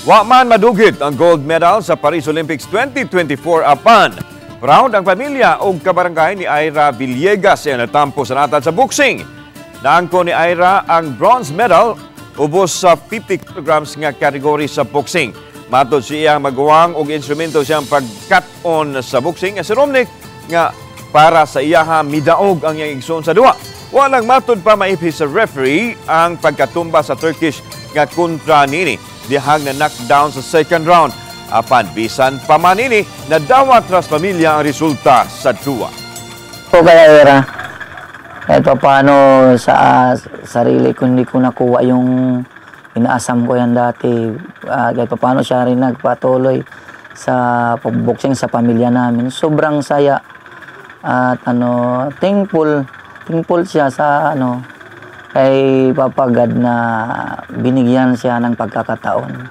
Wa man madugid ang gold medal sa Paris Olympics 2024 apan. Proud ang pamilya o kabarangay ni Ira Villegas sa natampo sa natad sa boxing. Naangko ni Ira ang bronze medal ubos sa 50 kilograms nga category sa boxing. Matod siya magawang og instrumento siyang pag-cut-on sa boxing si Romnick nga para sa iyaha midaog ang iyang igsoon sa duwa. Walang matod pa maipis sa referee ang pagkatumba sa Turkish nga kontra nini. Dihang na knockdown sa second round. Apan bisan pa man nini, nadawat ras pamilya ang resulta sa duwa. Po kaya Ira, kahit pa paano sa sarili ko hindi ko nakuha yung inaasam ko yan dati. Kahit pa paano siya rin nagpatuloy sa pagboxing sa pamilya namin. Sobrang saya at thankful siya sa kay Papa God na binigyan siya ng pagkakataon.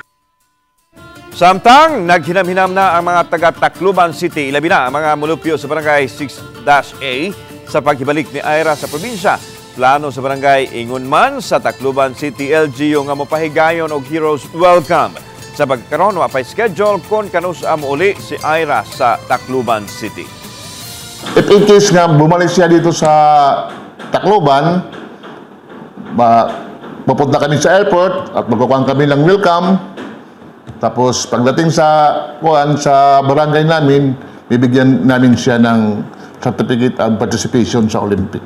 Samtang naghinam-hinam na ang mga taga-Tacloban City, ilabi na ang mga mulupyo sa barangay 6-A sa paghibalik ni Ira sa probinsya. Plano sa barangay Ingunman sa Tacloban City LGU nga mapahigayon og Heroes Welcome. Sa pagkaroon, mapay schedule kung kanus uli si Ira sa Tacloban City. If in case nga bumalik siya dito sa Tacloban, pupunta kami sa airport at magkukuhan kami ng welcome. Tapos pagdating sa barangay namin, bibigyan namin siya ng certificate of participation sa Olympic.